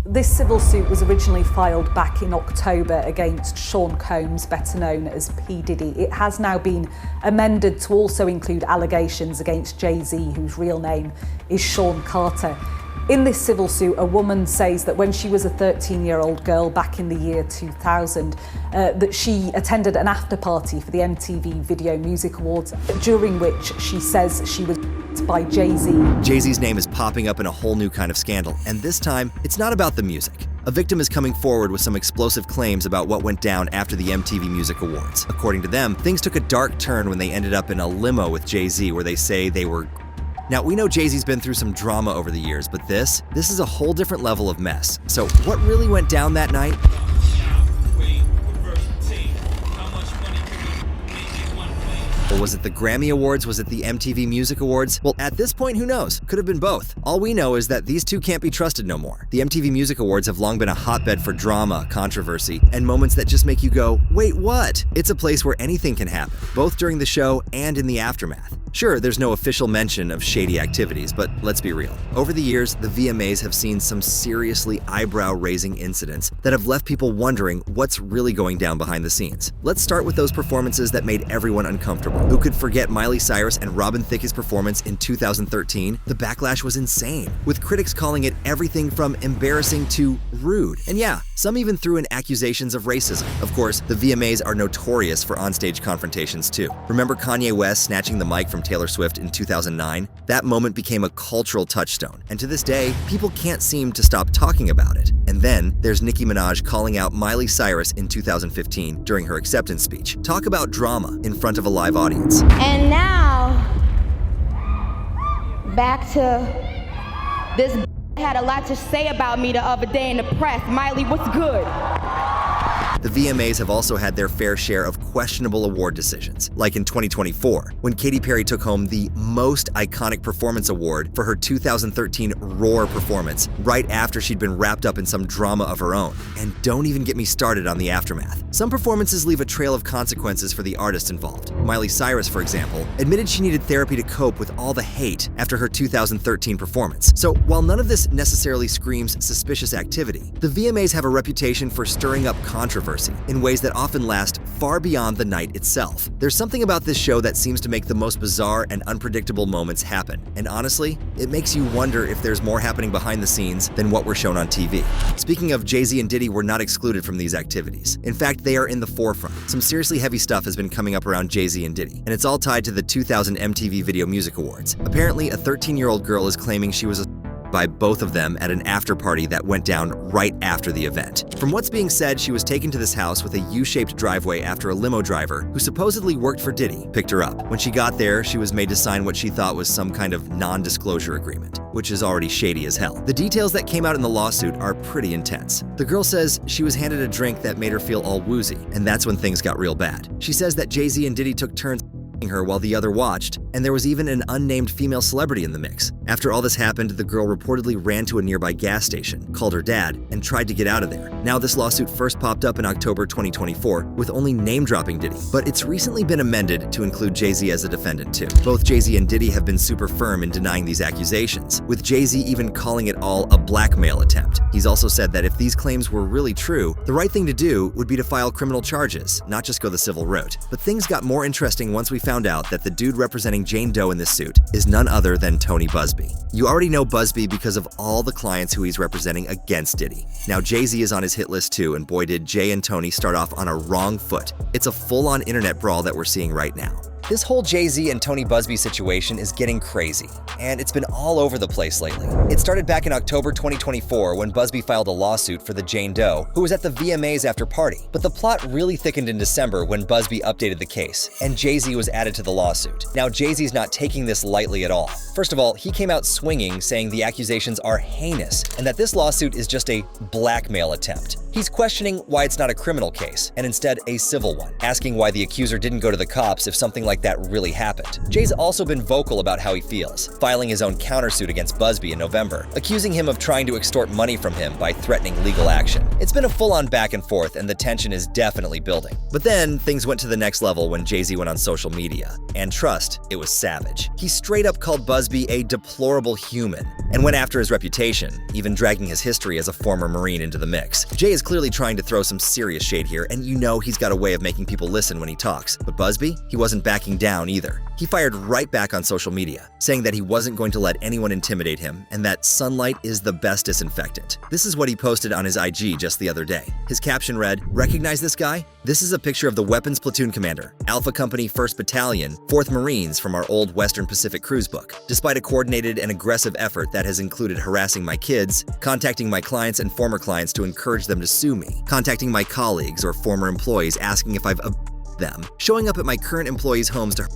This civil suit was originally filed back in October against Sean Combs, better known as P. Diddy. It has now been amended to also include allegations against Jay-Z, whose real name is Sean Carter. In this civil suit, a woman says that when she was a 13-year-old girl back in the year 2000, that she attended an after party for the MTV Video Music Awards, during which she says she was by Jay-Z. Jay-Z's name is popping up in a whole new kind of scandal, and this time, it's not about the music. A victim is coming forward with some explosive claims about what went down after the MTV Music Awards. According to them, things took a dark turn when they ended up in a limo with Jay-Z, where they say they were... Now, we know Jay-Z's been through some drama over the years, but this is a whole different level of mess. So what really went down that night? Or was it the Grammy Awards? Was it the MTV Music Awards? Well, at this point, who knows? Could have been both. All we know is that these two can't be trusted no more. The MTV Music Awards have long been a hotbed for drama, controversy, and moments that just make you go, wait, what? It's a place where anything can happen, both during the show and in the aftermath. Sure, there's no official mention of shady activities, but let's be real. Over the years, the VMAs have seen some seriously eyebrow-raising incidents that have left people wondering what's really going down behind the scenes. Let's start with those performances that made everyone uncomfortable. Who could forget Miley Cyrus and Robin Thicke's performance in 2013? The backlash was insane, with critics calling it everything from embarrassing to rude. And yeah, some even threw in accusations of racism. Of course, the VMAs are notorious for onstage confrontations too. Remember Kanye West snatching the mic from Taylor Swift in 2009? That moment became a cultural touchstone, and to this day, people can't seem to stop talking about it. And then there's Nicki Minaj calling out Miley Cyrus in 2015 during her acceptance speech. Talk about drama in front of a live audience. And now, back to this had a lot to say about me the other day in the press. Miley, what's good? The VMAs have also had their fair share of questionable award decisions, like in 2024, when Katy Perry took home the Most Iconic Performance Award for her 2013 Roar performance, right after she'd been wrapped up in some drama of her own. And don't even get me started on the aftermath. Some performances leave a trail of consequences for the artist involved. Miley Cyrus, for example, admitted she needed therapy to cope with all the hate after her 2013 performance. So while none of this necessarily screams suspicious activity, the VMAs have a reputation for stirring up controversy in ways that often last far beyond the night itself. There's something about this show that seems to make the most bizarre and unpredictable moments happen. And honestly, it makes you wonder if there's more happening behind the scenes than what we're shown on TV. Speaking of, Jay-Z and Diddy were not excluded from these activities. In fact, they are in the forefront. Some seriously heavy stuff has been coming up around Jay-Z and Diddy, and it's all tied to the 2000 MTV Video Music Awards. Apparently, a 13-year-old girl is claiming she was by both of them at an after-party that went down right after the event. From what's being said, she was taken to this house with a U-shaped driveway after a limo driver, who supposedly worked for Diddy, picked her up. When she got there, she was made to sign what she thought was some kind of non-disclosure agreement, which is already shady as hell. The details that came out in the lawsuit are pretty intense. The girl says she was handed a drink that made her feel all woozy, and that's when things got real bad. She says that Jay-Z and Diddy took turns her while the other watched, and there was even an unnamed female celebrity in the mix. After all this happened, the girl reportedly ran to a nearby gas station, called her dad, and tried to get out of there. Now, this lawsuit first popped up in October 2024 with only name-dropping Diddy, but it's recently been amended to include Jay-Z as a defendant too. Both Jay-Z and Diddy have been super firm in denying these accusations, with Jay-Z even calling it all a blackmail attempt. He's also said that if these claims were really true, the right thing to do would be to file criminal charges, not just go the civil route. But things got more interesting once we found out that the dude representing Jane Doe in this suit is none other than Tony Buzbee. You already know Buzbee because of all the clients who he's representing against Diddy. Now, Jay-Z is on his hit list too, and boy did Jay and Tony start off on a wrong foot. It's a full-on internet brawl that we're seeing right now. This whole Jay-Z and Tony Buzbee situation is getting crazy, and it's been all over the place lately. It started back in October 2024 when Buzbee filed a lawsuit for the Jane Doe, who was at the VMAs after party. But the plot really thickened in December when Buzbee updated the case, and Jay-Z was added to the lawsuit. Now, Jay-Z's not taking this lightly at all. First of all, he came out swinging, saying the accusations are heinous, and that this lawsuit is just a blackmail attempt. He's questioning why it's not a criminal case, and instead a civil one, asking why the accuser didn't go to the cops if something like that really happened. Jay's also been vocal about how he feels, filing his own countersuit against Buzbee in November, accusing him of trying to extort money from him by threatening legal action. It's been a full-on back and forth, and the tension is definitely building. But then, things went to the next level when Jay-Z went on social media. And trust, it was savage. He straight up called Buzbee a deplorable human and went after his reputation, even dragging his history as a former Marine into the mix. Jay is clearly trying to throw some serious shade here, and you know he's got a way of making people listen when he talks. But Buzbee, he wasn't backing down either. He fired right back on social media, saying that he wasn't going to let anyone intimidate him and that sunlight is the best disinfectant. This is what he posted on his IG just the other day. His caption read, "Recognize this guy? This is a picture of the Weapons Platoon Commander, Alpha Company 1st Battalion, 4th Marines from our old Western Pacific cruise book. Despite a coordinated and aggressive effort that has included harassing my kids, contacting my clients and former clients to encourage them to sue me, contacting my colleagues or former employees asking if I've them, showing up at my current employees' homes to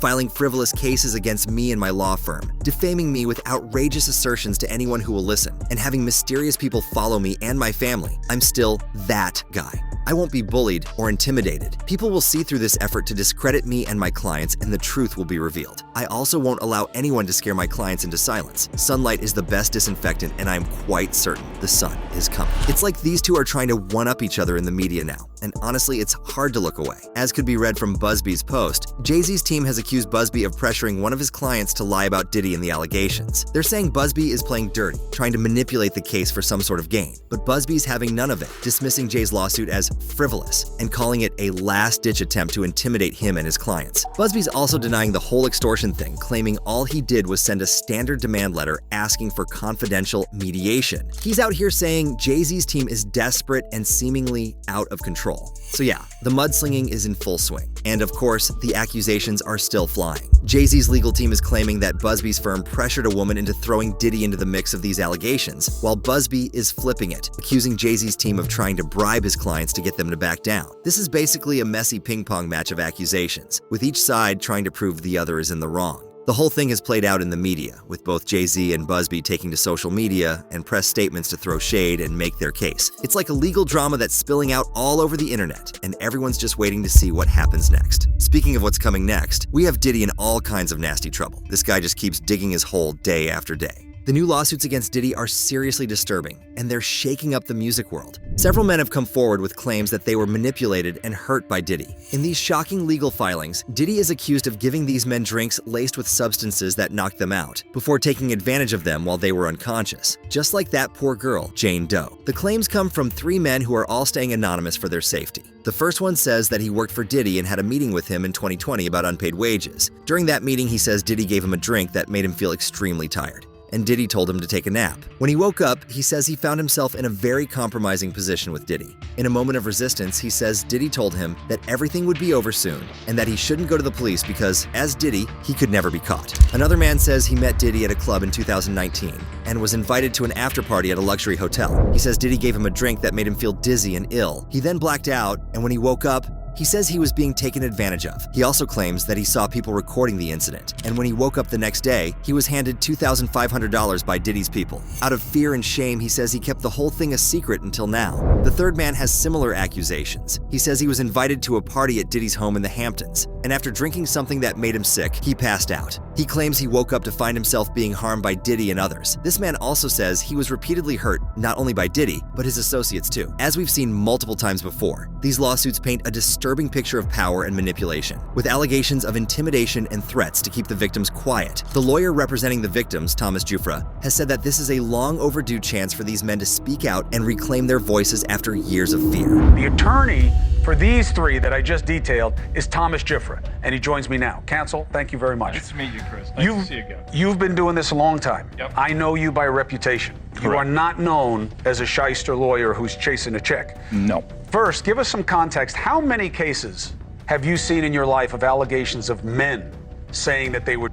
filing frivolous cases against me and my law firm, defaming me with outrageous assertions to anyone who will listen, and having mysterious people follow me and my family. I'm still that guy. I won't be bullied or intimidated. People will see through this effort to discredit me and my clients, and the truth will be revealed. I also won't allow anyone to scare my clients into silence. Sunlight is the best disinfectant, and I'm quite certain the sun is coming." It's like these two are trying to one-up each other in the media now, and honestly, it's hard to look away. As could be read from Buzbee's post, Jay-Z's team has accused Buzbee of pressuring one of his clients to lie about Diddy and the allegations. They're saying Buzbee is playing dirty, trying to manipulate the case for some sort of gain. But Buzbee's having none of it, dismissing Jay's lawsuit as frivolous and calling it a last-ditch attempt to intimidate him and his clients. Buzbee's also denying the whole extortion thing, claiming all he did was send a standard demand letter asking for confidential mediation. He's out here saying Jay-Z's team is desperate and seemingly out of control. So yeah, the mudslinging is in full swing. And of course, the accusations are still flying. Jay-Z's legal team is claiming that Buzbee's firm pressured a woman into throwing Diddy into the mix of these allegations, while Buzbee is flipping it, accusing Jay-Z's team of trying to bribe his clients to get them to back down. This is basically a messy ping-pong match of accusations, with each side trying to prove the other is in the wrong. The whole thing has played out in the media, with both Jay-Z and Buzbee taking to social media and press statements to throw shade and make their case. It's like a legal drama that's spilling out all over the internet, and everyone's just waiting to see what happens next. Speaking of what's coming next, we have Diddy in all kinds of nasty trouble. This guy just keeps digging his hole day after day. The new lawsuits against Diddy are seriously disturbing, and they're shaking up the music world. Several men have come forward with claims that they were manipulated and hurt by Diddy. In these shocking legal filings, Diddy is accused of giving these men drinks laced with substances that knocked them out, before taking advantage of them while they were unconscious, just like that poor girl, Jane Doe. The claims come from 3 men who are all staying anonymous for their safety. The first one says that he worked for Diddy and had a meeting with him in 2020 about unpaid wages. During that meeting, he says Diddy gave him a drink that made him feel extremely tired, and Diddy told him to take a nap. When he woke up, he says he found himself in a very compromising position with Diddy. In a moment of resistance, he says Diddy told him that everything would be over soon and that he shouldn't go to the police because, as Diddy, he could never be caught. Another man says he met Diddy at a club in 2019 and was invited to an after-party at a luxury hotel. He says Diddy gave him a drink that made him feel dizzy and ill. He then blacked out, and when he woke up, he says he was being taken advantage of. He also claims that he saw people recording the incident, and when he woke up the next day, he was handed $2,500 by Diddy's people. Out of fear and shame, he says he kept the whole thing a secret until now. The third man has similar accusations. He says he was invited to a party at Diddy's home in the Hamptons, and after drinking something that made him sick, he passed out. He claims he woke up to find himself being harmed by Diddy and others. This man also says he was repeatedly hurt, not only by Diddy, but his associates too. As we've seen multiple times before, these lawsuits paint a disturbing picture of power and manipulation, with allegations of intimidation and threats to keep the victims quiet. The lawyer representing the victims, Thomas Jufra, has said that this is a long overdue chance for these men to speak out and reclaim their voices after years of fear. The attorney for these 3 that I just detailed is Thomas Jufra, and he joins me now. Counsel, thank you very much. Nice to meet you, Chris. Nice to see you again. You've been doing this a long time. Yep. I know you by reputation. You are not known as a shyster lawyer who's chasing a chick. No. First, give us some context. How many cases have you seen in your life of allegations of men saying that they were?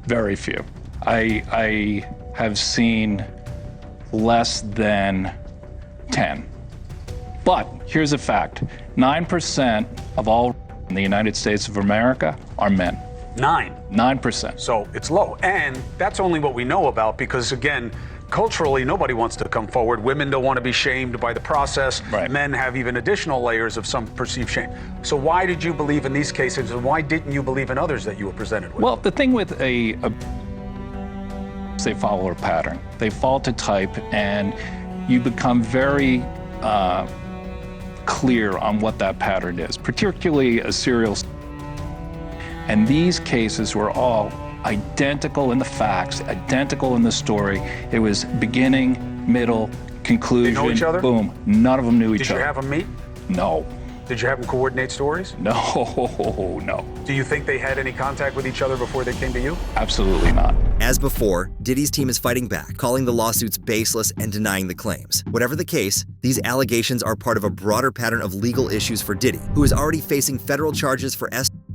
Very few. I have seen less than 10. But here's a fact. 9% of all in the United States of America are men. 9%. So it's low. And that's only what we know about because, again, culturally, nobody wants to come forward. Women don't want to be shamed by the process. Right. Men have even additional layers of some perceived shame. So why did you believe in these cases and why didn't you believe in others that you were presented with? Well, the thing with they follow a pattern. They fall to type, and you become very clear on what that pattern is, particularly a serial. And these cases were all identical in the facts, identical in the story. It was beginning, middle, conclusion, They know each other? boom. None of them knew each Did you other. have them meet? No. Did you have them coordinate stories? No. Do you think they had any contact with each other before they came to you? Absolutely not. As before, Diddy's team is fighting back, calling the lawsuits baseless and denying the claims. Whatever the case, these allegations are part of a broader pattern of legal issues for Diddy, who is already facing federal charges for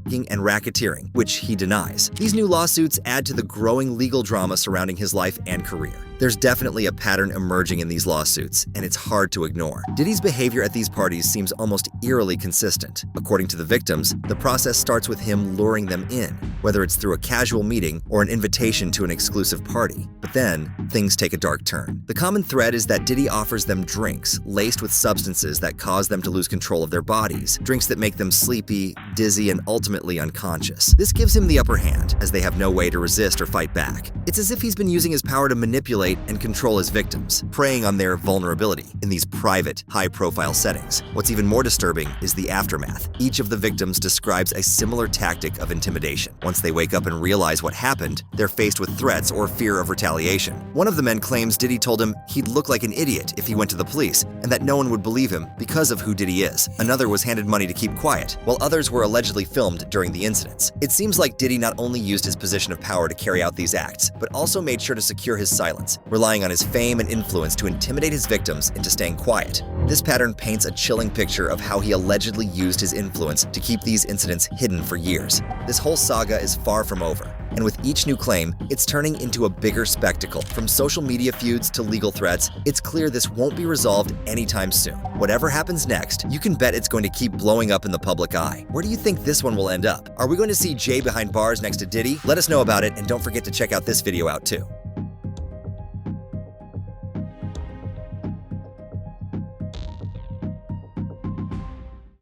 and racketeering, which he denies. These new lawsuits add to the growing legal drama surrounding his life and career. There's definitely a pattern emerging in these lawsuits, and it's hard to ignore. Diddy's behavior at these parties seems almost eerily consistent. According to the victims, the process starts with him luring them in, whether it's through a casual meeting or an invitation to an exclusive party. But then, things take a dark turn. The common thread is that Diddy offers them drinks laced with substances that cause them to lose control of their bodies, drinks that make them sleepy, dizzy, and ultimately unconscious. This gives him the upper hand, as they have no way to resist or fight back. It's as if he's been using his power to manipulate and control his victims, preying on their vulnerability in these private, high-profile settings. What's even more disturbing is the aftermath. Each of the victims describes a similar tactic of intimidation. Once they wake up and realize what happened, they're faced with threats or fear of retaliation. One of the men claims Diddy told him he'd look like an idiot if he went to the police, and that no one would believe him because of who Diddy is. Another was handed money to keep quiet, while others were allegedly filmed during the incidents. It seems like Diddy not only used his position of power to carry out these acts, but also made sure to secure his silence, relying on his fame and influence to intimidate his victims into staying quiet. This pattern paints a chilling picture of how he allegedly used his influence to keep these incidents hidden for years. This whole saga is far from over, and with each new claim, it's turning into a bigger spectacle. From social media feuds to legal threats, it's clear this won't be resolved anytime soon. Whatever happens next, you can bet it's going to keep blowing up in the public eye. Where do you think this one will end up? Are we going to see Jay behind bars next to Diddy? Let us know about it, and don't forget to check out this video out too.